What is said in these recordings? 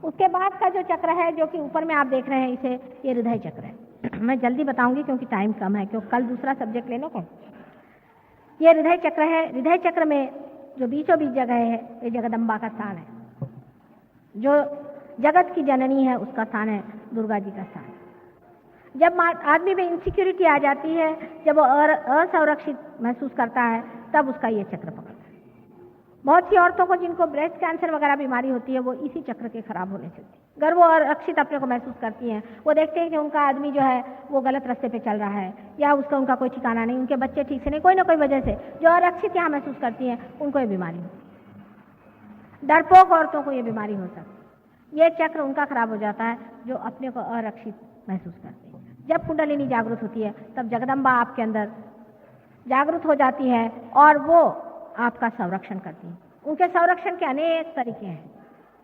उसके बाद का जो चक्र है, जो कि ऊपर में आप देख रहे हैं इसे, ये हृदय चक्र है। मैं जल्दी बताऊंगी क्योंकि टाइम कम है, क्योंकि कल दूसरा सब्जेक्ट लेने को। ये हृदय चक्र है। हृदय चक्र में जो बीचों बीच जगह है, ये जगदम्बा का स्थान है। जो जगत की जननी है उसका स्थान है, दुर्गा जी का स्थान है। जब आदमी में इनसिक्योरिटी आ जाती है, जब वो असुरक्षित महसूस करता है, तब उसका ये चक्र पकड़ता है। बहुत सी औरतों को जिनको ब्रेस्ट कैंसर वगैरह बीमारी होती है, वो इसी चक्र के खराब होने से होती है। अगर वो असुरक्षित अपने को महसूस करती हैं, वो देखते हैं कि उनका आदमी जो है वो गलत रास्ते पे चल रहा है, या उनका कोई ठिकाना नहीं, उनके बच्चे ठीक से नहीं, कोई ना कोई वजह से जो असुरक्षित यहाँ महसूस करती हैं, उनको ये बीमारी होती है। डरपोक औरतों को ये बीमारी हो सकती है। ये चक्र उनका खराब हो जाता है जो अपने को असुरक्षित महसूस करते हैं। जब कुंडलिनी जागृत होती है, तब जगदम्बा आपके अंदर जागृत हो जाती है और वो आपका संरक्षण करती है। उनके संरक्षण के अनेक तरीके हैं।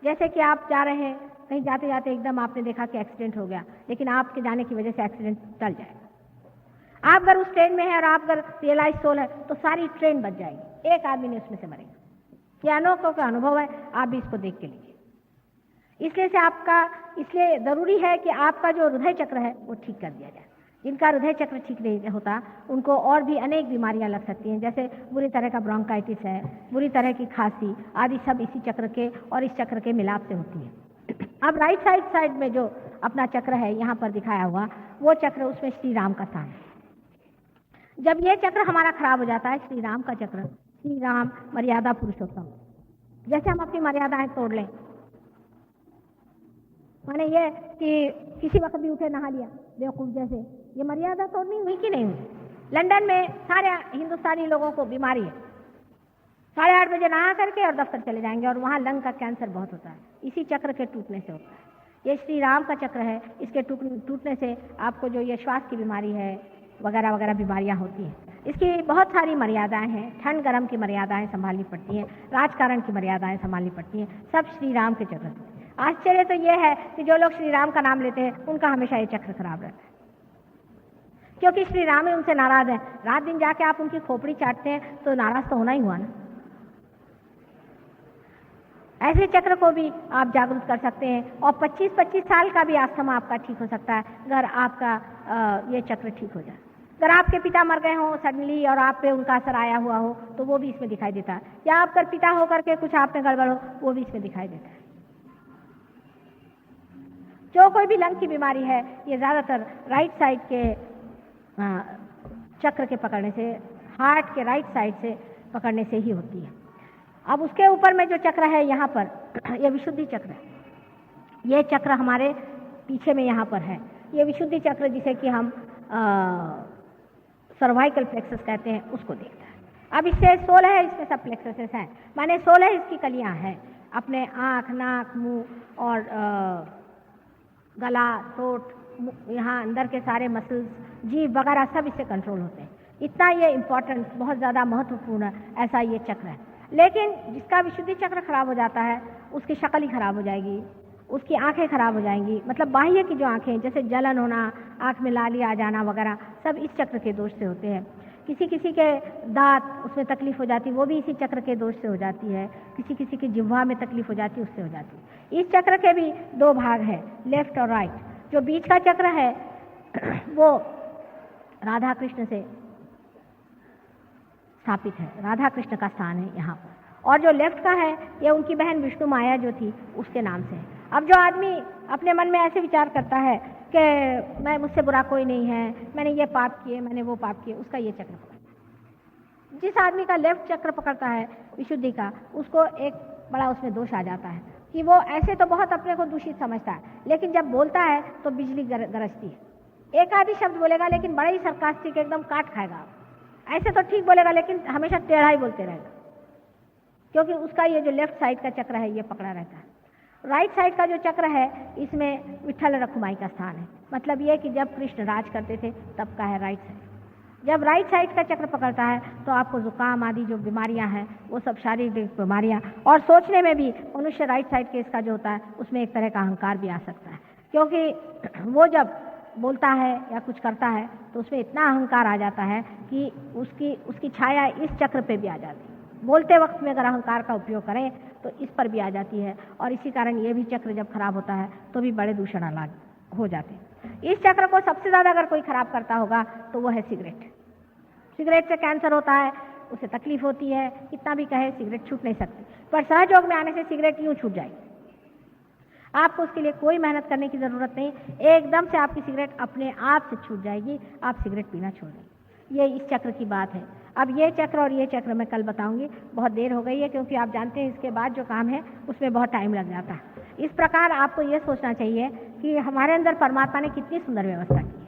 जैसे कि आप जा रहे हैं, कहीं जाते जाते एकदम आपने देखा कि एक्सीडेंट हो गया, लेकिन आपके जाने की वजह से एक्सीडेंट टल जाएगा। आप अगर उस ट्रेन में हैं और आप अगर रियलाइज सोल है, तो सारी ट्रेन बच जाएगी, एक आदमी नहीं उसमें से मरेगा। ये अनोखा का अनुभव है, आप भी इसको देख के लीजिए। इसलिए जरूरी है कि आपका जो हृदय चक्र है वो ठीक कर दिया जाए। जिनका हृदय चक्र ठीक नहीं होता, उनको और भी अनेक बीमारियां लग सकती हैं, जैसे बुरी तरह का ब्रोंकाइटिस है, बुरी तरह की खांसी आदि, सब इसी चक्र के और इस चक्र के मिलाप से होती है। अब राइट साइड में जो अपना चक्र है यहाँ पर दिखाया हुआ, वो चक्र, उसमें श्री राम का स्थान है। जब ये चक्र हमारा खराब हो जाता है, श्री राम का चक्र, श्री राम मर्यादा पुरुषोत्तम, जैसे हम अपनी मर्यादाएं तोड़ लें, माने ये कि किसी वक्त भी उठे नहा लिया बेवकूफ जैसे, ये मर्यादा तोड़नी हुई कि नहीं हुई? लंदन में सारे हिंदुस्तानी लोगों को बीमारी है, 8:30 बजे नहा करके और दफ्तर चले जाएंगे, और वहाँ लंग का कैंसर बहुत होता है, इसी चक्र के टूटने से होता है। ये श्री राम का चक्र है, इसके टूटने से आपको जो ये श्वास की बीमारी है वगैरह वगैरह बीमारियां होती हैं। इसकी बहुत सारी मर्यादाएं हैं। ठंड गर्म की मर्यादाएं संभालनी पड़ती हैं, राजकारण की मर्यादाएं संभालनी पड़ती हैं, सब श्री राम के चक्र से। आश्चर्य तो यह है कि जो लोग श्री राम का नाम लेते हैं, उनका हमेशा ये चक्र खराब रहता है, क्योंकि श्री राम ही उनसे नाराज है। रात दिन जाके आप उनकी खोपड़ी चाटते हैं तो नाराज तो होना ही हुआ ना। ऐसे चक्र को भी आप जागरूक कर सकते हैं, और 25-25 साल का भी आस्थमा आपका ठीक हो सकता है अगर आपका ये चक्र ठीक हो जाए। अगर आपके पिता मर गए हों सडनली और आप पे उनका असर आया हुआ हो, तो वो भी इसमें दिखाई देता है, या आप अगर पिता होकर के कुछ आप में गड़बड़ हो, वो भी इसमें दिखाई देता है। जो कोई भी लंग की बीमारी है, ये ज्यादातर राइट साइड के चक्र के पकड़ने से, हार्ट के राइट साइड से पकड़ने से ही होती है। अब उसके ऊपर में जो चक्र है यहाँ पर, ये विशुद्धि चक्र है। ये चक्र हमारे पीछे में यहाँ पर है, ये विशुद्धि चक्र जिसे कि हम सर्वाइकल प्लेक्सस कहते हैं, उसको देखता है। अब इससे 16 है, इसमें सब प्लेक्ससेस हैं, माने 16 इसकी कलियां हैं। अपने आँख, नाक, मुंह और गला, थ्रोट, यहाँ अंदर के सारे मसल्स, जीभ वगैरह सब इससे कंट्रोल होते हैं। इतना ये इम्पोर्टेंट, बहुत ज़्यादा महत्वपूर्ण ऐसा ये चक्र है। लेकिन जिसका विशुद्धि चक्र खराब हो जाता है, उसकी शक्ल ही खराब हो जाएगी, उसकी आंखें खराब हो जाएंगी। मतलब बाह्य की जो आंखें, जैसे जलन होना, आंख में लाली आ जाना वगैरह, सब इस चक्र के दोष से होते हैं। किसी किसी के दांत, उसमें तकलीफ हो जाती है, वो भी इसी चक्र के दोष से हो जाती है। किसी किसी की जिह्वा में तकलीफ हो जाती है, उससे हो जाती है। इस चक्र के भी 2 भाग हैं, लेफ्ट और राइट। जो बीच का चक्र है वो राधा कृष्ण से स्थापित है, राधा कृष्ण का स्थान है यहाँ पर। और जो लेफ्ट का है, ये उनकी बहन विष्णु माया जो थी उसके नाम से है। अब जो आदमी अपने मन में ऐसे विचार करता है कि मैं, मुझसे बुरा कोई नहीं है, मैंने ये पाप किए, मैंने वो पाप किए, उसका ये चक्र पकड़ता है। जिस आदमी का लेफ्ट चक्र पकड़ता है विशुद्धि का, उसको एक बड़ा उसमें दोष आ जाता है कि वो ऐसे तो बहुत अपने को दूषित समझता है, लेकिन जब बोलता है तो बिजली गरजती है। एक आधी शब्द बोलेगा लेकिन बड़ा ही सरकास्टिक, एकदम काट खाएगा। ऐसे तो ठीक बोलेगा लेकिन हमेशा टेढ़ा ही बोलते रहेगा, क्योंकि उसका ये जो लेफ्ट साइड का चक्र है ये पकड़ा रहता है। राइट साइड का जो चक्र है, इसमें विठल रखुमाई का स्थान है। मतलब ये कि जब कृष्ण राज करते थे तब का है राइट साइड। जब राइट साइड का चक्र पकड़ता है तो आपको जुकाम आदि जो बीमारियां हैं वो सब शारीरिक बीमारियां, और सोचने में भी मनुष्य राइट साइड के इसका जो होता है उसमें एक तरह का अहंकार भी आ सकता है, क्योंकि वो जब बोलता है या कुछ करता है तो उसमें इतना अहंकार आ जाता है कि उसकी छाया इस चक्र पे भी आ जाती है। बोलते वक्त में अगर अहंकार का उपयोग करें तो इस पर भी आ जाती है, और इसी कारण ये भी चक्र जब खराब होता है तो भी बड़े दूषण अलग हो जाते हैं। इस चक्र को सबसे ज़्यादा अगर कोई खराब करता होगा तो वो है सिगरेट। सिगरेट से कैंसर होता है, उसे तकलीफ होती है, कितना भी कहे सिगरेट छूट नहीं सकती, पर सहयोग में आने से सिगरेट यूँ छूट जाएगी। आपको उसके लिए कोई मेहनत करने की ज़रूरत नहीं, एकदम से आपकी सिगरेट अपने आप से छूट जाएगी, आप सिगरेट पीना छोड़ देंगे। ये इस चक्र की बात है। अब ये चक्र और ये चक्र मैं कल बताऊंगी, बहुत देर हो गई है क्योंकि आप जानते हैं इसके बाद जो काम है उसमें बहुत टाइम लग जाता है। इस प्रकार आपको ये सोचना चाहिए कि हमारे अंदर परमात्मा ने कितनी सुंदर व्यवस्था की है,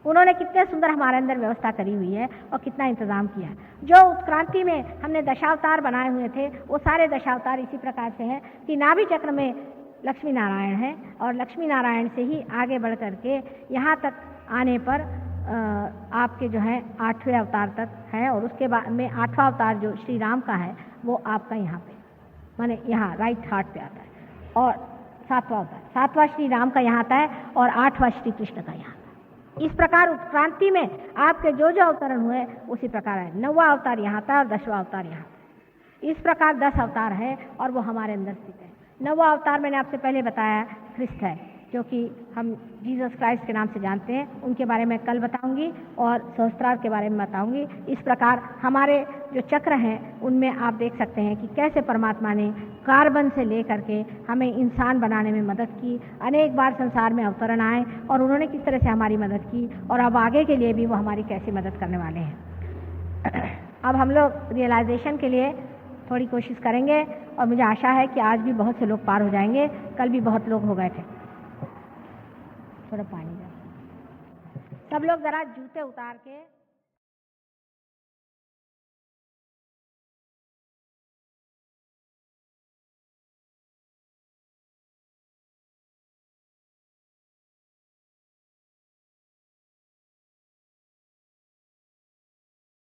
उन्होंने कितने सुंदर हमारे अंदर व्यवस्था करी हुई है और कितना इंतजाम किया है। जो उत्क्रांति में हमने दशावतार बनाए हुए थे वो सारे दशावतार इसी प्रकार से हैं कि नाभि चक्र में लक्ष्मी नारायण है और लक्ष्मी नारायण से ही आगे बढ़ करके यहाँ तक आने पर आपके जो है 8वें अवतार तक है, और उसके बाद में 8वां अवतार जो श्री राम का है वो आपका यहाँ पे माने यहाँ राइट हार्ट पे आता है, और 7वां अवतार 7वां श्री राम का यहाँ आता है और 8वां श्री कृष्ण का यहाँ। इस प्रकार उत्क्रांति में आपके जो जो अवतरण हुए उसी प्रकार है। 9वां अवतार यहाँ था और 10वां अवतार यहाँ। इस प्रकार 10 अवतार है और वो हमारे अंदर स्थित है। 9वां अवतार मैंने आपसे पहले बताया ख्रिस्त है, क्योंकि हम जीसस क्राइस्ट के नाम से जानते हैं, उनके बारे में कल बताऊंगी और सहस्त्रार के बारे में बताऊंगी। इस प्रकार हमारे जो चक्र हैं उनमें आप देख सकते हैं कि कैसे परमात्मा ने कार्बन से लेकर के हमें इंसान बनाने में मदद की। अनेक बार संसार में अवतरण आए और उन्होंने किस तरह से हमारी मदद की, और अब आगे के लिए भी वो हमारी कैसे मदद करने वाले हैं। अब हम लोग रियलाइजेशन के लिए थोड़ी कोशिश करेंगे, और मुझे आशा है कि आज भी बहुत से लोग पार हो जाएंगे। कल भी बहुत लोग हो गए थे। थोड़ा पानी सब लोग ज़रा जूते उतार के